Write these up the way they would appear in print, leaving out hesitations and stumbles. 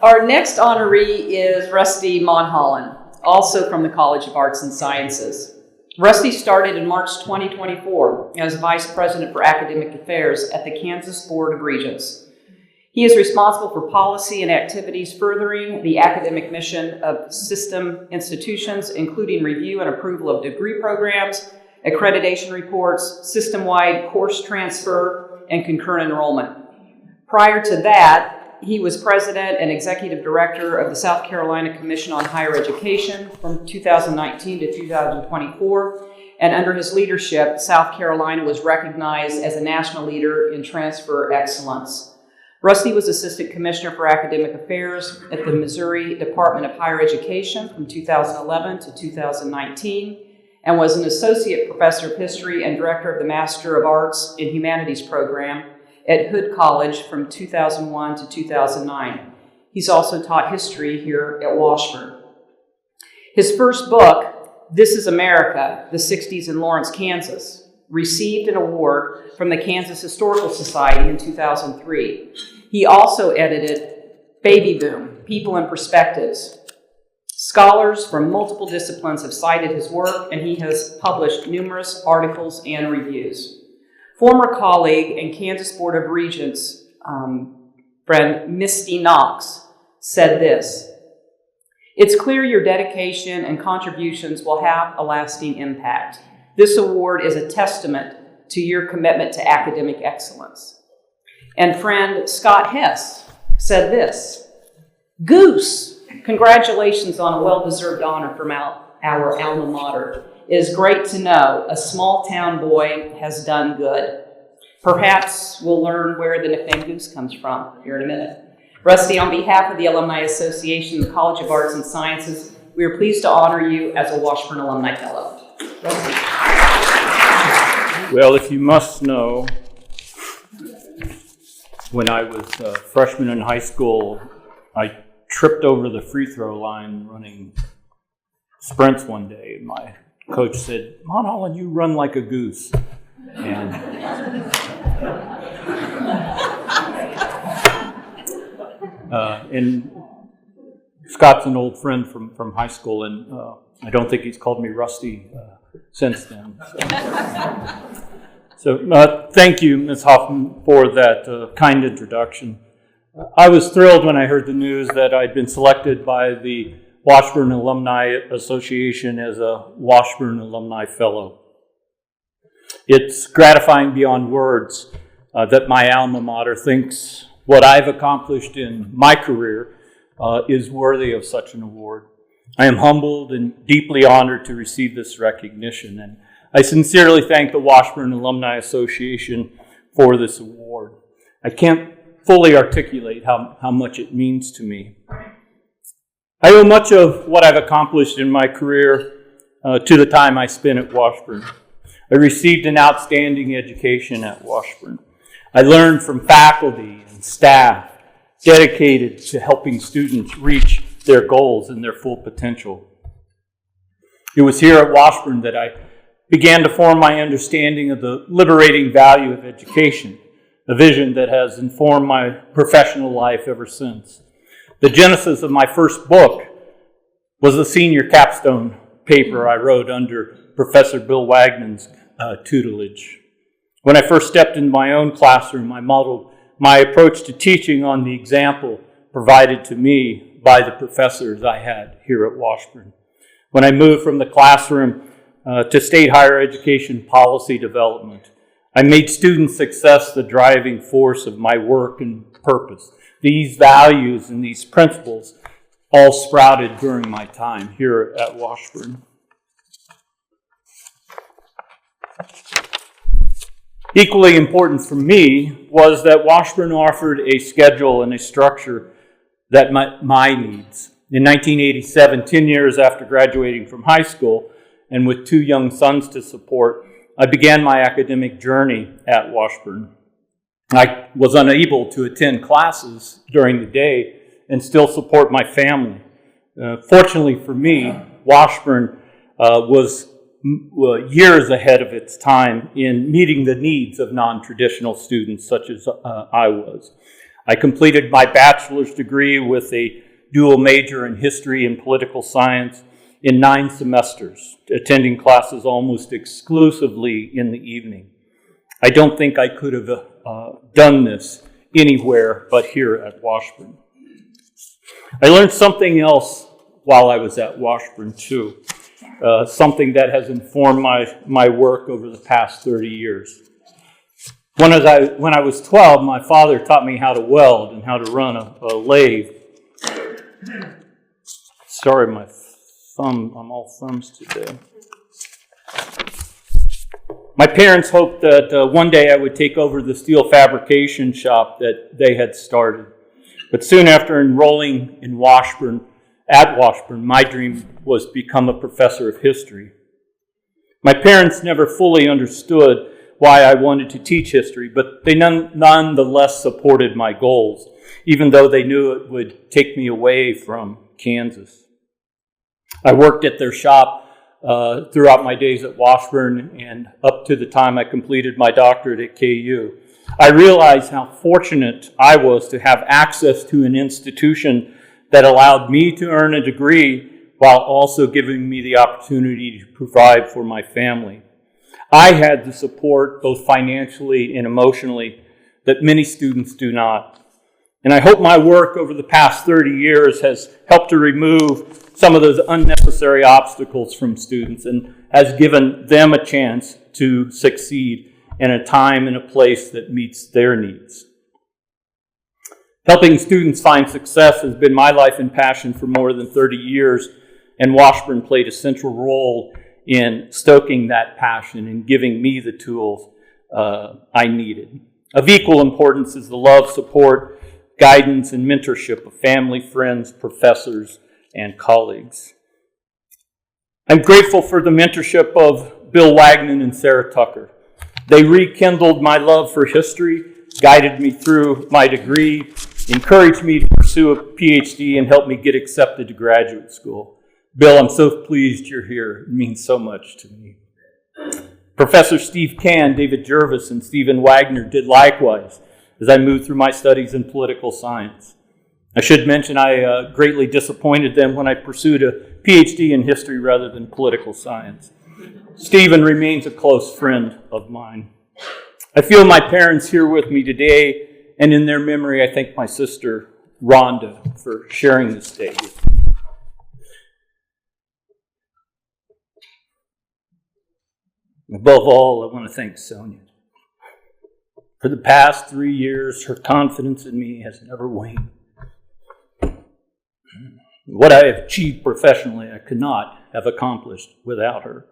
Our next honoree is Rusty Monhollon, also from the College of Arts and Sciences. Rusty started in March 2024 as Vice President for Academic Affairs at the Kansas Board of Regents. He is responsible for policy and activities furthering the academic mission of system institutions, including review and approval of degree programs, accreditation reports, system-wide course transfer, and concurrent enrollment. Prior to that, he was president and executive director of the South Carolina Commission on Higher Education from 2019 to 2024, and under his leadership, South Carolina was recognized as a national leader in transfer excellence. Rusty was Assistant Commissioner for Academic Affairs at the Missouri Department of Higher Education from 2011 to 2019, and was an Associate Professor of History and Director of the Master of Arts in Humanities program at Hood College from 2001 to 2009. He's also taught history here at Washburn. His first book, This is America, the Sixties in Lawrence, Kansas, received an award from the Kansas Historical Society in 2003. He also edited Baby Boom, People and Perspectives. Scholars from multiple disciplines have cited his work, and he has published numerous articles and reviews. Former colleague and Kansas Board of Regents friend Misty Knox said this: "It's clear your dedication and contributions will have a lasting impact. This award is a testament to your commitment to academic excellence." And friend Scott Hess said this: "Goose, congratulations on a well-deserved honor from our alma mater. It is great to know a small town boy has done good." Perhaps we'll learn where the nickname Goose comes from here in a minute. Rusty, on behalf of the Alumni Association and the College of Arts and Sciences, we are pleased to honor you as a Washburn Alumni Fellow. Rusty. Well, if you must know, when I was a freshman in high school, I tripped over the free throw line running sprints one day. My coach said, "Monhollon, you run like a goose." And Scott's an old friend from high school, and I don't think he's called me Rusty since then. So thank you, Ms. Hoffman, for that kind introduction. I was thrilled when I heard the news that I'd been selected by the Washburn Alumni Association as a Washburn Alumni Fellow. It's gratifying beyond words that my alma mater thinks what I've accomplished in my career is worthy of such an award. I am humbled and deeply honored to receive this recognition, and I sincerely thank the Washburn Alumni Association for this award. I can't fully articulate how much it means to me. I owe much of what I've accomplished in my career to the time I spent at Washburn. I received an outstanding education at Washburn. I learned from faculty and staff dedicated to helping students reach their goals and their full potential. It was here at Washburn that I began to form my understanding of the liberating value of education, a vision that has informed my professional life ever since. The genesis of my first book was the senior capstone paper I wrote under Professor Bill Wagnon's tutelage. When I first stepped into my own classroom, I modeled my approach to teaching on the example provided to me by the professors I had here at Washburn. When I moved from the classroom to state higher education policy development, I made student success the driving force of my work and purpose. These values and these principles all sprouted during my time here at Washburn. Equally important for me was that Washburn offered a schedule and a structure that met my needs. In 1987, 10 years after graduating from high school, and with 2 young sons to support, I began my academic journey at Washburn. I was unable to attend classes during the day and still support my family. Fortunately for me, Washburn was years ahead of its time in meeting the needs of non-traditional students such as I was. I completed my bachelor's degree with a dual major in history and political science in 9 semesters, attending classes almost exclusively in the evening. I don't think I could have done this anywhere but here at Washburn. I learned something else while I was at Washburn too, something that has informed my work over the past 30 years. When I was 12, my father taught me how to weld and how to run a lathe. Sorry, my thumb, I'm all thumbs today. My parents hoped that one day I would take over the steel fabrication shop that they had started. But soon after enrolling in at Washburn, my dream was to become a professor of history. My parents never fully understood why I wanted to teach history, but they nonetheless supported my goals, even though they knew it would take me away from Kansas. I worked at their shop throughout my days at Washburn and up to the time I completed my doctorate at KU. I realized how fortunate I was to have access to an institution that allowed me to earn a degree while also giving me the opportunity to provide for my family. I had the support, both financially and emotionally, that many students do not. And I hope my work over the past 30 years has helped to remove some of those unnecessary obstacles from students and has given them a chance to succeed in a time and a place that meets their needs. Helping students find success has been my life and passion for more than 30 years, and Washburn played a central role in stoking that passion and giving me the tools I needed. Of equal importance is the love, support, guidance, and mentorship of family, friends, professors, and colleagues. I'm grateful for the mentorship of Bill Wagnon and Sarah Tucker. They rekindled my love for history, guided me through my degree, encouraged me to pursue a PhD, and helped me get accepted to graduate school. Bill, I'm so pleased you're here. It means so much to me. Professor Steve Kann, David Jervis, and Stephen Wagner did likewise as I moved through my studies in political science. I should mention I greatly disappointed them when I pursued a PhD in history rather than political science. Stephen remains a close friend of mine. I feel my parents here with me today, and in their memory I thank my sister Rhonda for sharing this day with me. Above all, I want to thank Sonia. For the past 3 years, her confidence in me has never waned. What I have achieved professionally, I could not have accomplished without her,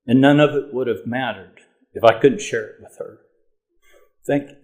and none of it would have mattered if I couldn't share it with her. Thank you.